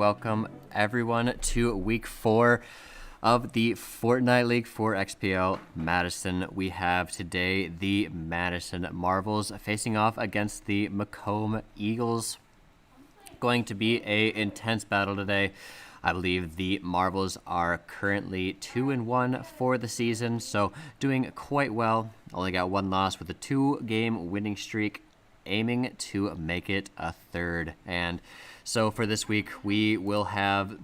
welcome everyone to week 4 of the Fortnite League for XPL Madison. We have today the Madison Marvels facing off against the Macomb Eagles. Going to be a intense battle today. I believe the Marvels are currently 2-1 for the season, so doing quite well. Only got one loss with a 2-game winning streak, aiming to make it a third. And so for this week, we will have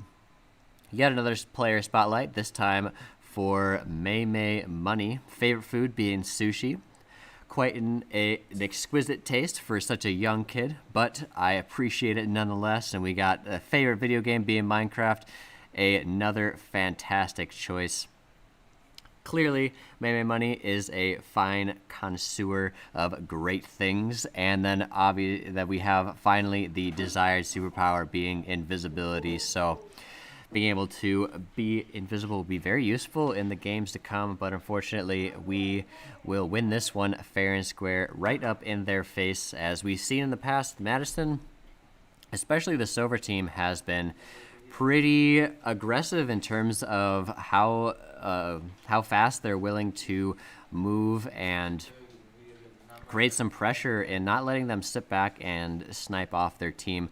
yet another player spotlight, this time for May Money. Favorite food being sushi. Quite an exquisite taste for such a young kid, but I appreciate it nonetheless. And we got a favorite video game being Minecraft, another fantastic choice. Clearly, May Money is a fine connoisseur of great things, and then obviously that we have finally the desired superpower being invisibility. So being able to be invisible will be very useful in the games to come, but unfortunately we will win this one fair and square, right up in their face. As we've seen in the past, Madison, especially the silver team, has been pretty aggressive in terms of how fast they're willing to move and create some pressure and not letting them sit back and snipe off their team.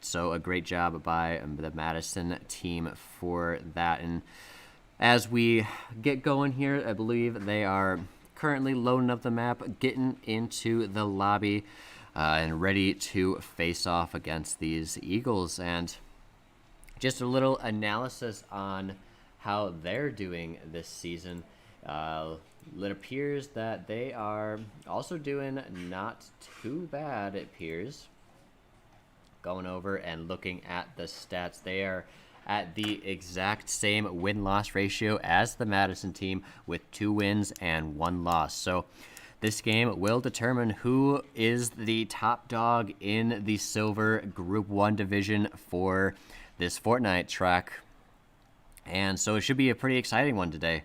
So a great job by the Madison team for that. And as we get going here, I believe they are currently loading up the map, getting into the lobby, and ready to face off against these Eagles. And just a little analysis on how they're doing this season. It appears that they are also doing not too bad, it appears. Going over and looking at the stats, they are at the exact same win-loss ratio as the Madison team with 2 wins and 1 loss. So this game will determine who is the top dog in the Silver Group 1 division for this Fortnite track. And so it should be a pretty exciting one today.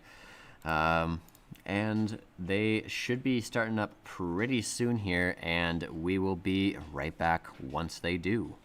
And they should be starting up pretty soon here, and we will be right back once they do.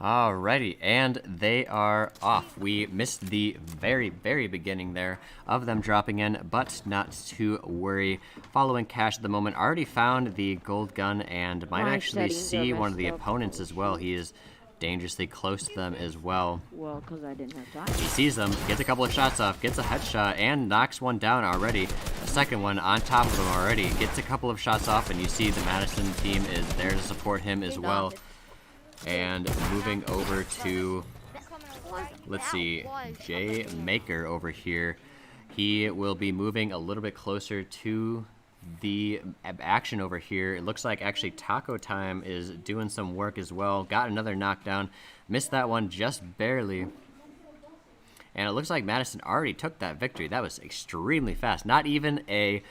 Alrighty, and they are off. We missed the very, very beginning there of them dropping in, but not to worry. Following Cash at the moment, already found the gold gun and might actually see one of the opponents as well. He is dangerously close to them as well. Well, because I didn't have time. He sees them, gets a couple of shots off, gets a headshot, and knocks one down already. A second one on top of him already, gets a couple of shots off, and you see the Madison team is there to support him as well. And moving over to, let's see, Jay Maker over here. He will be moving a little bit closer to the action over here. It looks like actually Taco Time is doing some work as well. Got another knockdown. Missed that one just barely. And it looks like Madison already took that victory. That was extremely fast. Not even a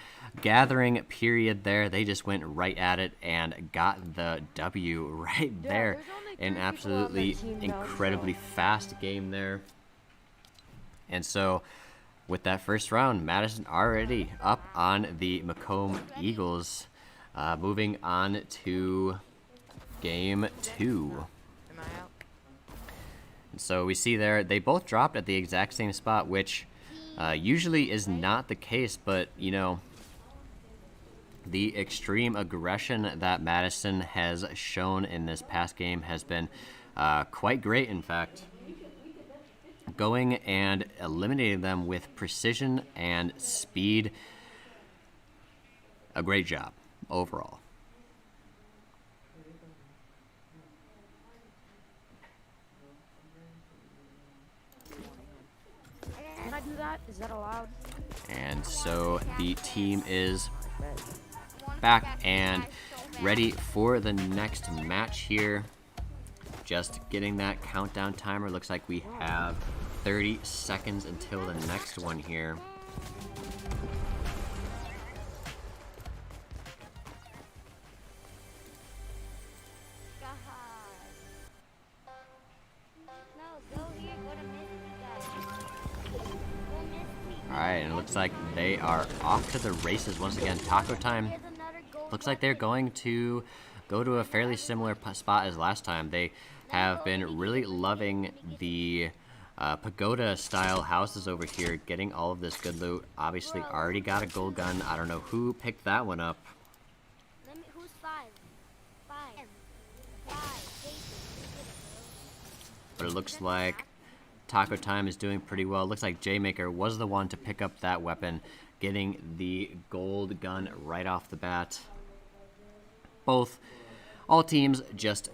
gathering period there. They just went right at it and got the W right there. An absolutely incredibly fast game there. And so with that first round, Madison already up on the Macomb Eagles. Moving on to game 2. And so we see there, they both dropped at the exact same spot, which usually is not the case, but, you know, the extreme aggression that Madison has shown in this past game has been quite great, in fact. Going and eliminating them with precision and speed. A great job overall. Can I do that? Is that allowed? And so the team is back and ready for the next match here. Just getting that countdown timer. Looks like we have 30 seconds until the next one here. Alright, and it looks like they are off to the races once again. Taco Time. Looks like they're going to go to a fairly similar spot as last time. They have been really loving the pagoda style houses over here, getting all of this good loot. Obviously already got a gold gun. I don't know who picked that one up. Who's five? But it looks like Taco Time is doing pretty well. Looks like J-Maker was the one to pick up that weapon, getting the gold gun right off the bat. All teams just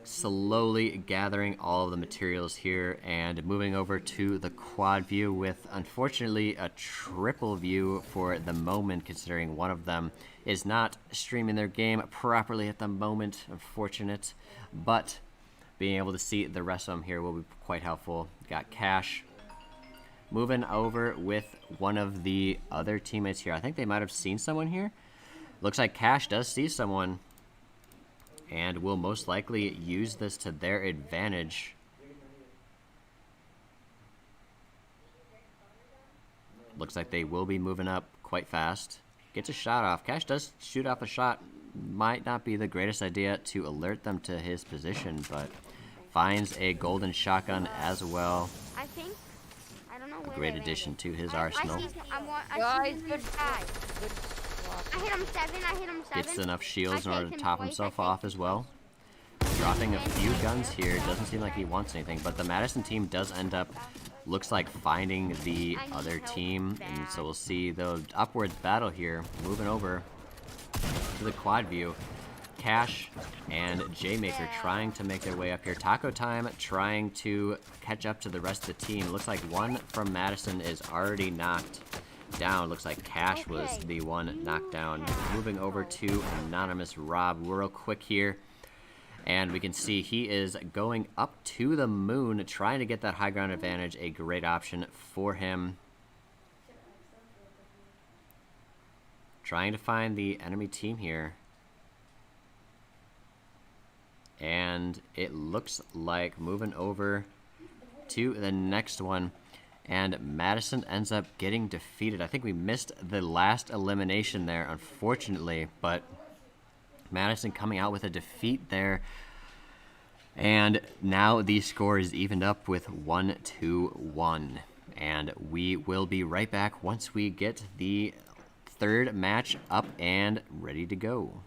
slowly gathering all of the materials here and moving over to the quad view with, unfortunately, a triple view for the moment, considering one of them is not streaming their game properly at the moment. Unfortunate, but being able to see the rest of them here will be quite helpful. Got Cash moving over with one of the other teammates here. I think they might have seen someone here. Looks like Cash does see someone and will most likely use this to their advantage. Looks like they will be moving up quite fast. Gets a shot off. Cash does shoot off a shot. Might not be the greatest idea to alert them to his position, but finds a golden shotgun as well. I think. I don't know where. A great addition to his arsenal. Guys, good try. I hit him 7. Gets enough shields in order to top himself off as well. Dropping a few guns here. Doesn't seem like he wants anything, but the Madison team does end up, looks like, finding the other team. And so we'll see the upwards battle here. Moving over to the quad view. Cash and J-Maker trying to make their way up here. Taco Time trying to catch up to the rest of the team. Looks like one from Madison is already knocked down. Looks like Cash was the one knocked down. Moving over to Anonymous Rob real quick here. And we can see he is going up to the moon, trying to get that high ground advantage. A great option for him. Trying to find the enemy team here. And it looks like moving over to the next one. And Madison ends up getting defeated. I think we missed the last elimination there, unfortunately. But Madison coming out with a defeat there. And now the score is evened up with 1-1. And we will be right back once we get the third match up and ready to go.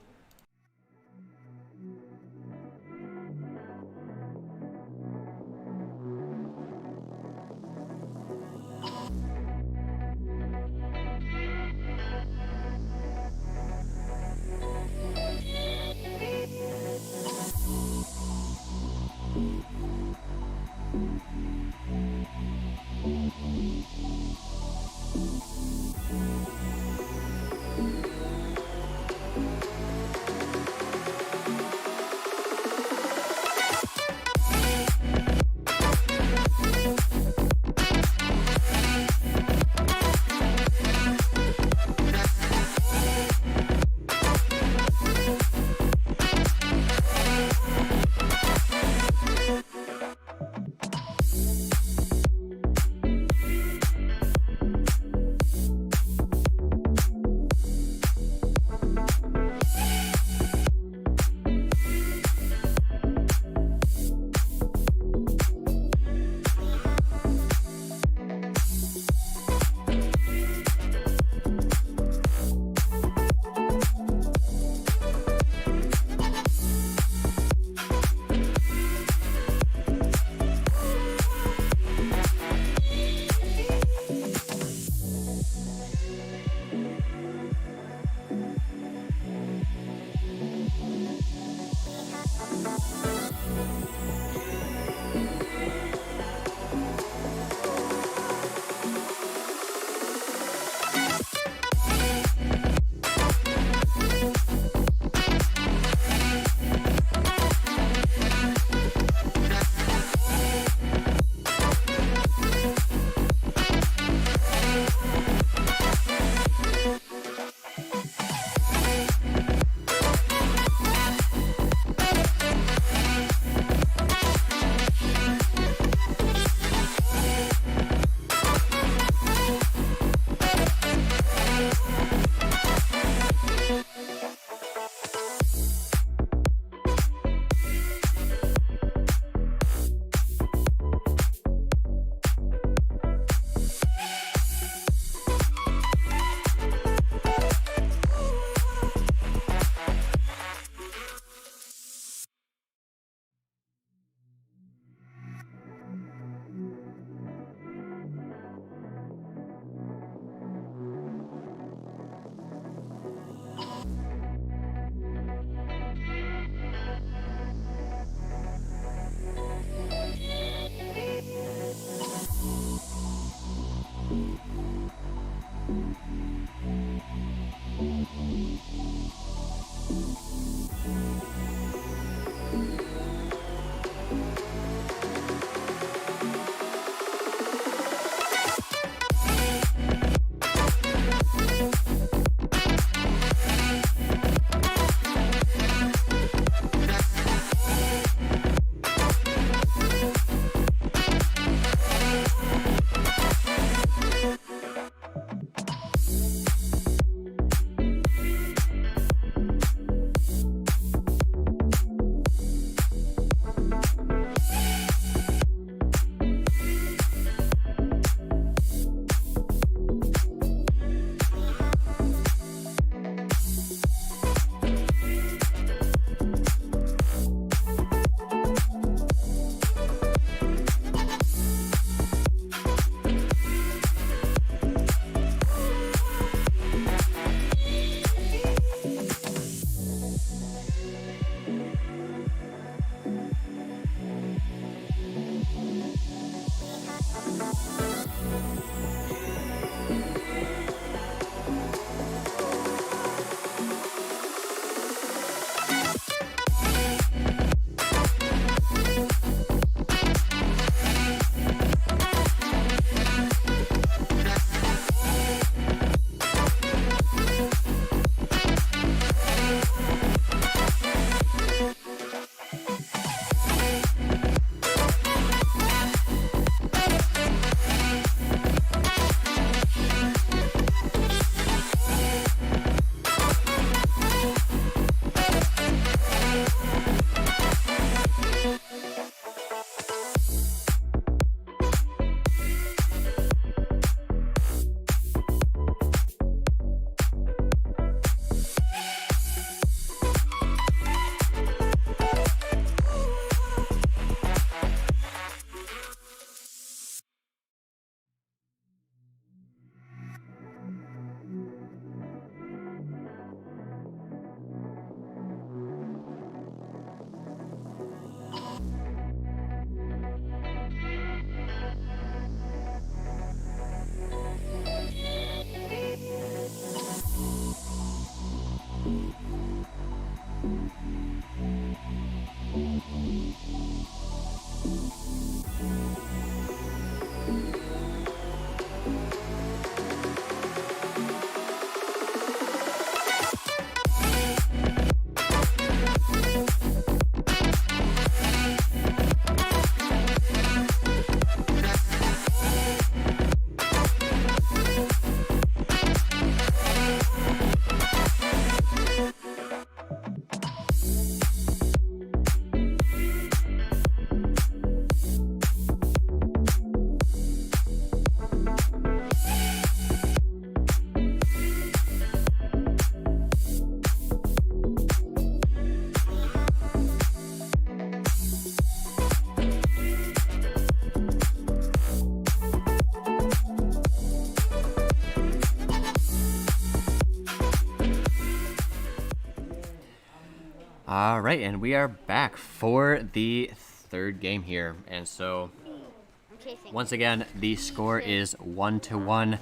All right, and we are back for the third game here. And so, I'm chasing. once again, the score is 1-1.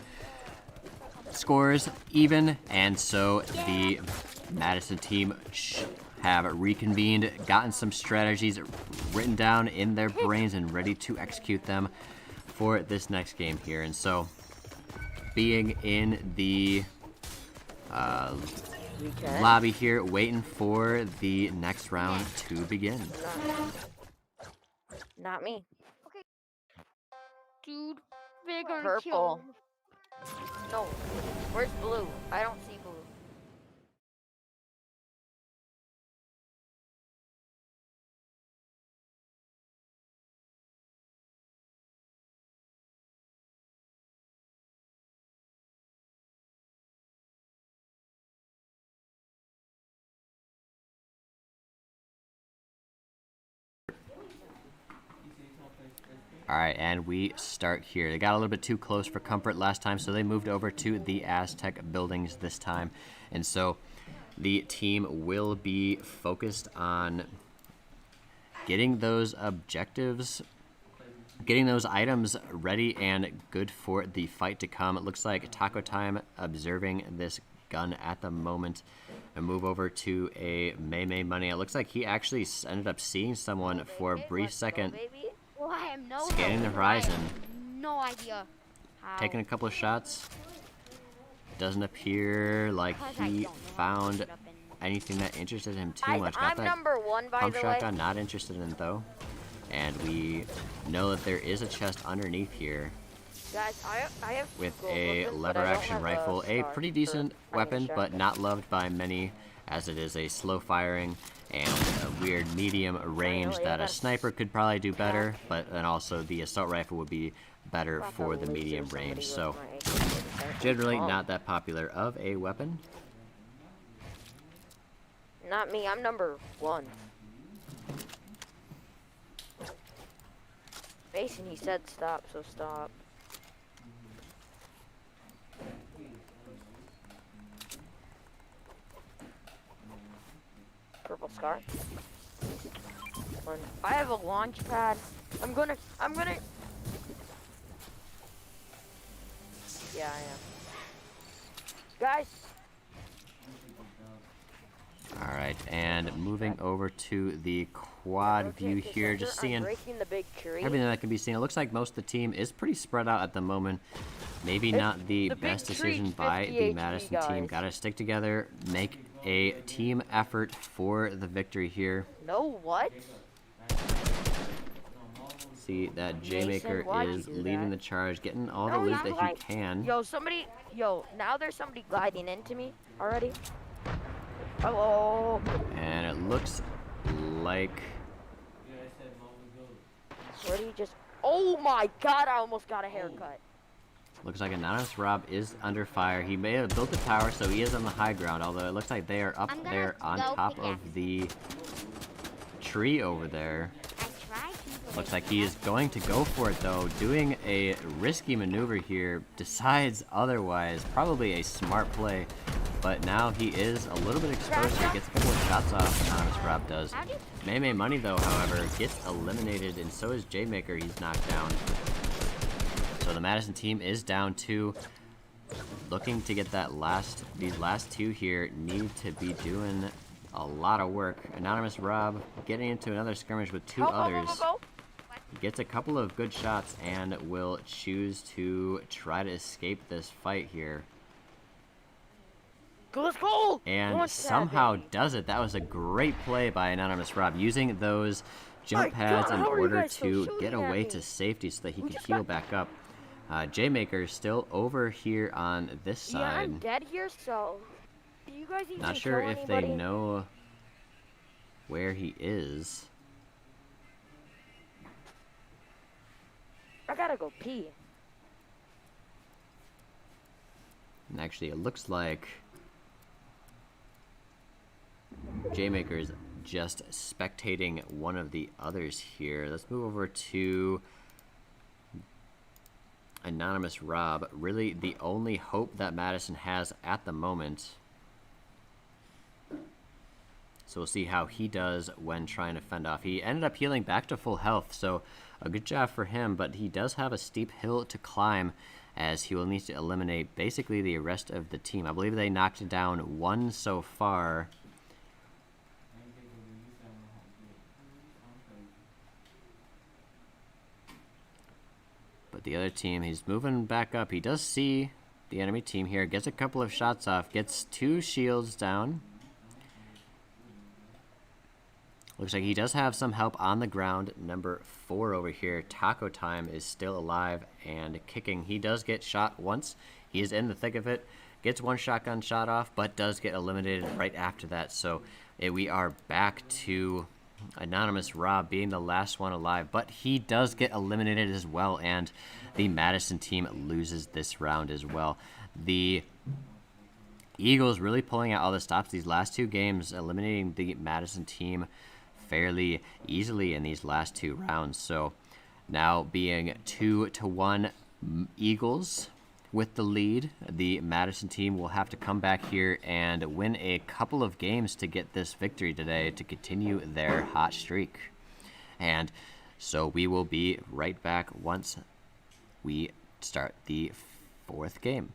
Scores even, and so the Madison team have reconvened, gotten some strategies written down in their brains, and ready to execute them for this next game here. And so, being in the lobby here, waiting for the next round to begin. Not me. Okay. Dude, they're gonna Purple. kill him. No. Where's blue? I don't see blue. All right, and we start here. They got a little bit too close for comfort last time, so they moved over to the Aztec buildings this time. And so the team will be focused on getting those objectives, getting those items ready and good for the fight to come. It looks like Taco Time observing this gun at the moment. And move over to a May Money. It looks like he actually ended up seeing someone for a brief second. Well, I have no Scanning the horizon. No idea how. Taking a couple of shots. Doesn't appear like he found anything that interested him too much. Got I'm that number 1, by pump the way. shotgun, not interested in though. And we know that there is a chest underneath here Guys, I have with gold a weapons, but lever I don't action have rifle. A star pretty decent for weapon, finding but shots. not loved by many, as it is a slow firing and a weird medium range that a sniper could probably do better, but then also the assault rifle would be better for the medium range. So generally not that popular of a weapon. Not me, I'm number 1. Mason, he said stop, so stop. Purple scar. I have a launch pad. I'm gonna. Yeah, I am. Guys, All right, and moving over to the quad view rotate this here, under. just I'm seeing breaking the big tree. everything that can be seen. It looks like most of the team is pretty spread out at the moment. Maybe not the the big best decision tree's by 50 the HP, Madison team. guys. Got to stick together, make a team effort for the victory here. No, what? See that J-Maker why'd you is do leading that? the charge, getting all the No, loot he's that right. he can. Yo, now there's somebody gliding into me already. Hello. And it looks like Where do you just? Oh my God! I almost got a haircut. Anonymous Rob is under fire. He may have built the tower, so he is on the high ground, although it looks like they are up I'm gonna there on go top pickaxe. of the tree over there. I tried to. Looks like he is going to go for it, though. Doing a risky maneuver here, decides otherwise. Probably a smart play, but now he is a little bit exposed here. Gets a couple of shots off, Anonymous Rob does. How did May Money, though, however, gets eliminated, and so is J-Maker. He's knocked down. So the Madison team is down 2. Looking to get these last 2 here need to be doing a lot of work. Anonymous Rob getting into another skirmish with 2 others. Gets a couple of good shots and will choose to try to escape this fight here. Let's go! And Launch pad, somehow baby. does it. That was a great play by Anonymous Rob, using those jump My pads God, in how are you order guys still to shooting get at away me? to safety so that he We could just heal got- back up. J-Maker still over here on this Yeah, I'm side. dead here, so. Do you guys even Not sure kill if anybody? they know where he is. I gotta go pee. And actually, it looks like J-Maker is just spectating one of the others here. Let's move over to Anonymous Rob. Really the only hope that Madison has at the moment. So we'll see how he does when trying to fend off. He ended up healing back to full health, so a good job for him, but he does have a steep hill to climb as he will need to eliminate basically the rest of the team. I believe they knocked down one so far. But the other team, he's moving back up. He does see the enemy team here, gets a couple of shots off, gets 2 shields down. Looks like he does have some help on the ground. Number 4 over here, Taco Time, is still alive and kicking. He does get shot once. He is in the thick of it. Gets 1 shotgun shot off, but does get eliminated right after that. So we are back to Anonymous Rob being the last one alive, but he does get eliminated as well, and the Madison team loses this round as well. The Eagles really pulling out all the stops these last 2 games, eliminating the Madison team fairly easily in these last 2 rounds. So now being 2-1 Eagles with the lead, the Madison team will have to come back here and win a couple of games to get this victory today to continue their hot streak. And so we will be right back once we start the 4th game.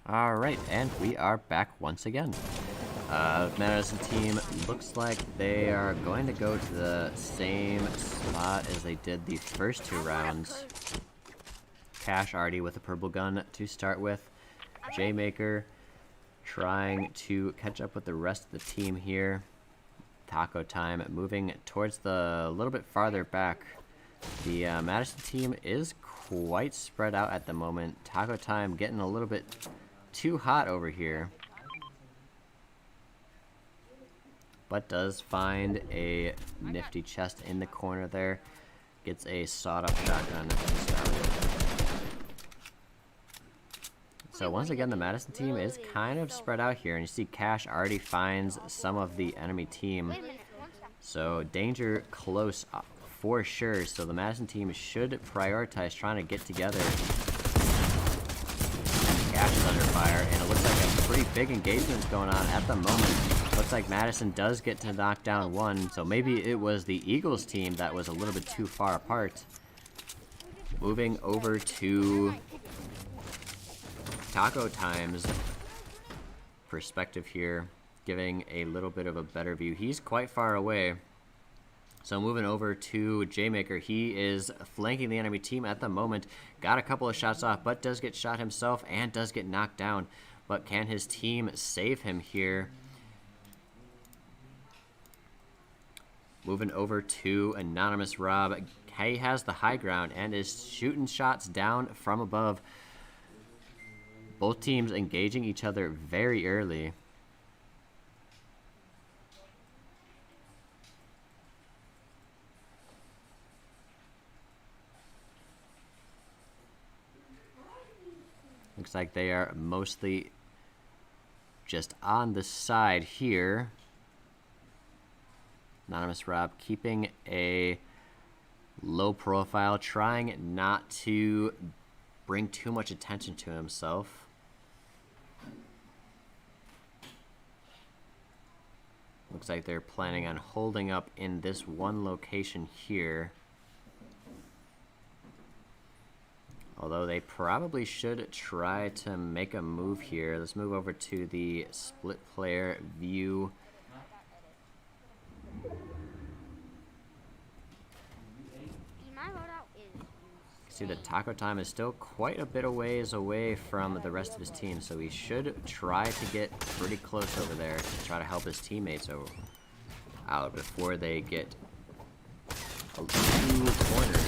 Alright, and we are back once again. Madison team looks like they are going to go to the same spot as they did the first 2 rounds. Cash already with a purple gun to start with. J-Maker trying to catch up with the rest of the team here. Taco Time moving towards the little bit farther back. The Madison team is quite spread out at the moment. Taco Time getting a little bit too hot over here, but does find a nifty chest in the corner there. Gets a sawed-off shotgun to start with. So once again, the Madison team is kind of spread out here, and you see Cash already finds some of the enemy team. So danger close for sure. So the Madison team should prioritize trying to get together. Cash is under fire, and it looks like a pretty big engagement going on at the moment. Looks like Madison does get to knock down 1, so maybe it was the Eagles team that was a little bit too far apart. Moving over to Taco Time's perspective here, giving a little bit of a better view. He's quite far away. So moving over to J-Maker, he is flanking the enemy team at the moment. Got a couple of shots off, but does get shot himself and does get knocked down. But can his team save him here? Moving over to Anonymous Rob. He has the high ground and is shooting shots down from above. Both teams engaging each other very early. Looks like they are mostly just on the side here. Anonymous Rob keeping a low profile, trying not to bring too much attention to himself. Looks like they're planning on holding up in this one location here. Although they probably should try to make a move here. Let's move over to the split player view. See, the Taco Time is still quite a bit of ways away from the rest of his team, so he should try to get pretty close over there to try to help his teammates out before they get too cornered.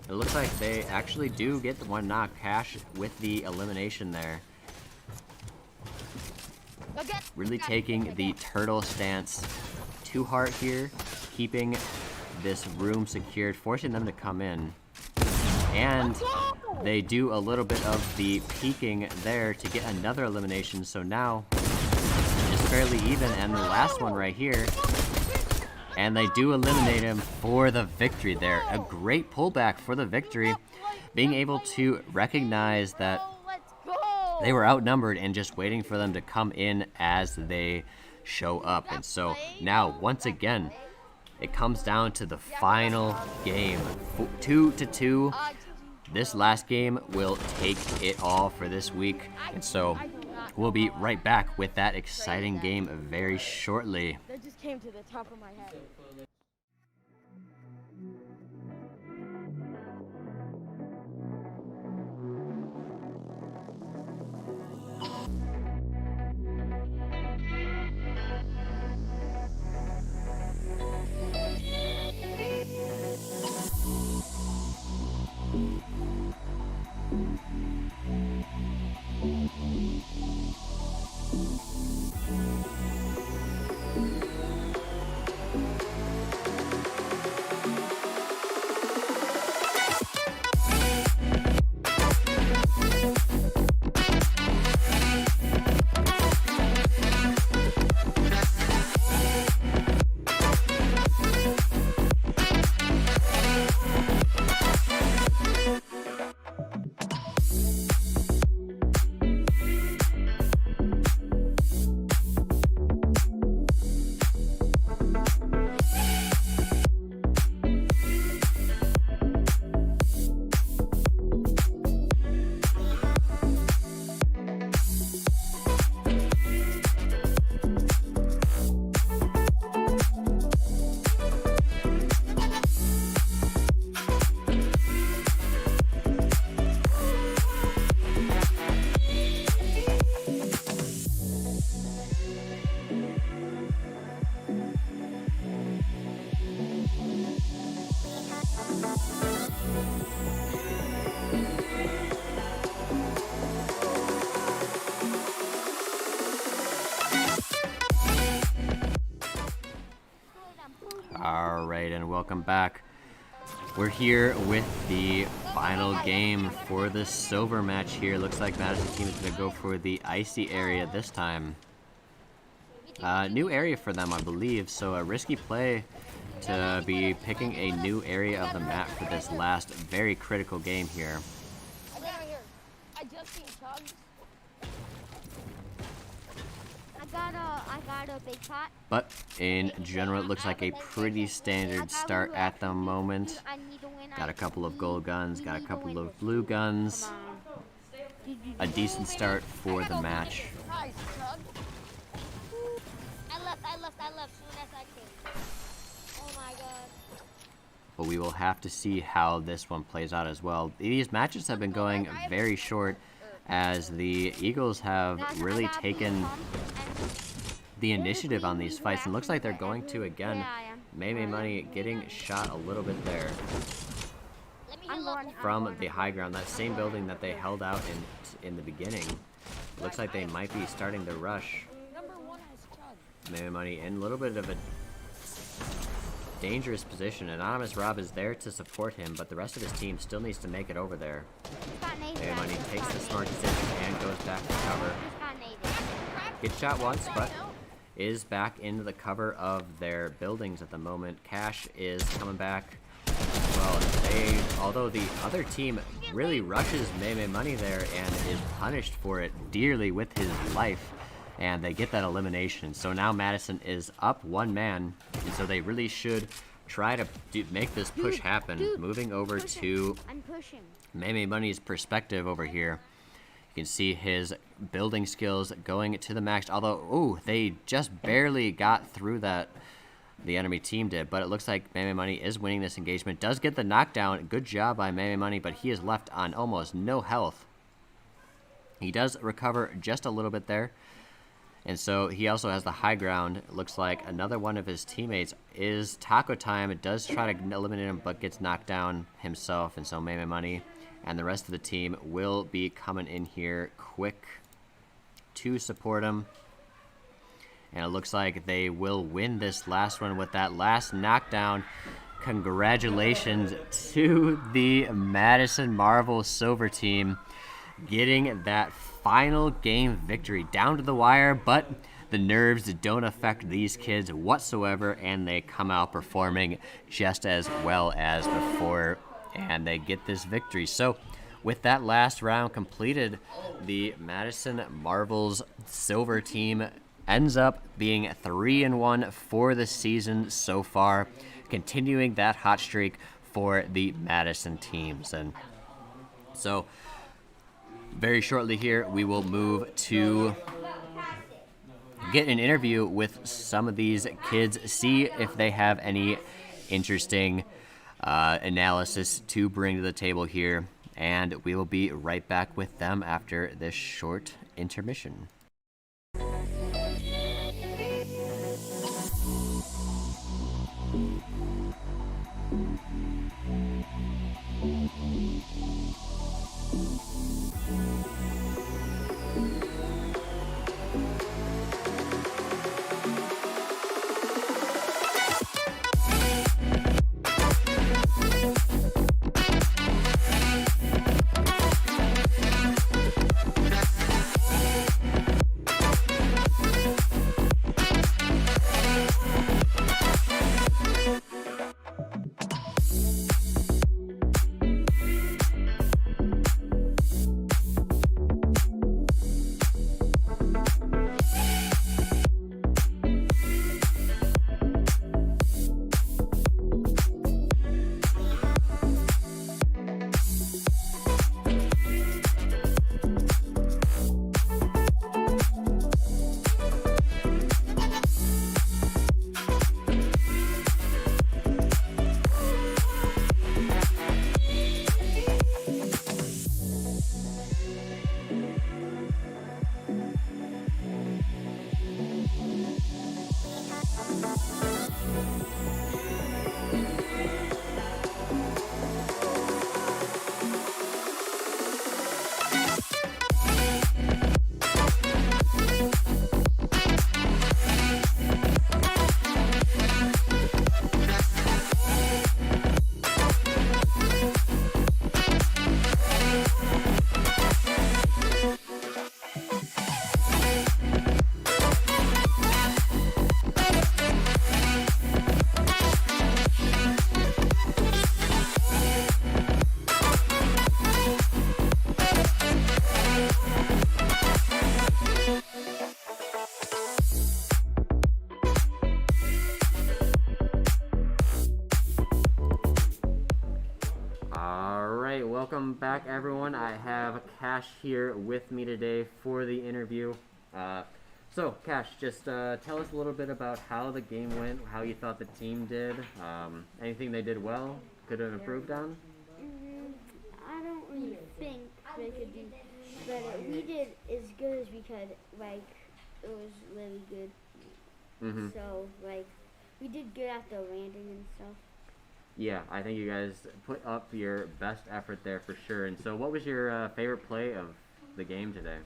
It looks like they actually do get the one knock. Cash with the elimination there. Really taking the turtle stance to heart here, keeping this room secured, forcing them to come in. And they do a little bit of the peeking there to get another elimination, so now it's fairly even. And the last one right here, and they do eliminate him for the victory there. A great pullback for the victory, being able to recognize that they were outnumbered and just waiting for them to come in as they show up. And so now, once again, it comes down to the final game, 2-2. This last game will take it all for this week. And so we'll be right back with that exciting game very shortly. That just came to the top of my head. Alright, and welcome back. We're here with the final game for the silver match here. Looks like Madison team is going to go for the icy area this time. New area for them, I believe, so a risky play to be picking a new area of the map for this last very critical game here. I just seen Chugs. I got a big pot. But in general, it looks like a pretty standard start at the moment. Got a couple of gold guns, got a couple of blue guns. A decent start for the match. I left soon as I came. Oh my god. But we will have to see how this one plays out as well. These matches have been going very short, as the Eagles have really taken the initiative on these fights, and looks like they're going to again. Maybe Money getting shot a little bit there from the high ground, that same building that they held out in the beginning. Looks like they might be starting to rush. Maybe Money in a little bit of a dangerous position. Anonymous Rob is there to support him, but the rest of his team still needs to make it over there. Maybe Money takes the smart decision and goes back to cover. Gets shot once, but is back into the cover of their buildings at the moment. Cash is coming back. Well, although the other team really rushes Meme Money there and is punished for it dearly with his life. and they get that elimination. So now Madison is up 1 man, and so they really should try to make this push happen. Moving over to I'm pushing. Meme Money's perspective over here. You can see his building skills going to the max, although, ooh, they just barely got through that, the enemy team did, but it looks like Meme Money is winning this engagement. Does get the knockdown. Good job by Meme Money, but he is left on almost no health. He does recover just a little bit there, and so he also has the high ground. It looks like another one of his teammates is Taco Time. It does try to eliminate him, but gets knocked down himself, and so Meme Money and the rest of the team will be coming in here quick to support him. And it looks like they will win this last one with that last knockdown. Congratulations to the Madison Marvel Silver team getting that final game victory down to the wire, but the nerves don't affect these kids whatsoever, and they come out performing just as well as before, and they get this victory. So with that last round completed, the Madison Marvels Silver team ends up being 3-1 for the season so far, continuing that hot streak for the Madison teams. And so very shortly here, we will move to get an interview with some of these kids, see if they have any interesting analysis to bring to the table here, and we will be right back with them after this short intermission. Welcome back, everyone. I have Cash here with me today for the interview. So, Cash, just tell us a little bit about how the game went, how you thought the team did, anything they did well, could have improved on? I don't really think they could do better. We did as good as we could. Like, it was really good. So, like, we did good at the landing and stuff. Yeah, I think you guys put up your best effort there for sure. And so what was your favorite play of the game today?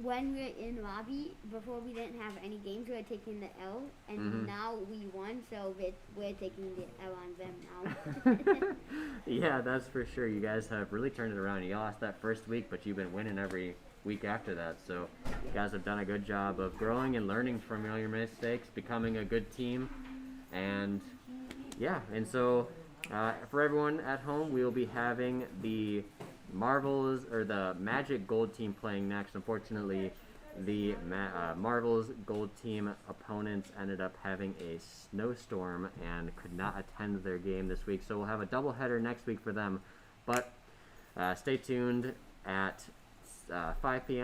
When we were in lobby, before we didn't have any games, we were taking the L, and now we won, so we're taking the L on them now. Yeah, that's for sure. You guys have really turned it around. You lost that first week, but you've been winning every week after that. So you guys have done a good job of growing and learning from all your mistakes, becoming a good team. And yeah, and so for everyone at home, we will be having the Marvels or the Magic Gold team playing next. Unfortunately, The Marvel's gold team opponents ended up having a snowstorm and could not attend their game this week, so we'll have a doubleheader next week for them. But stay tuned at 5 p.m.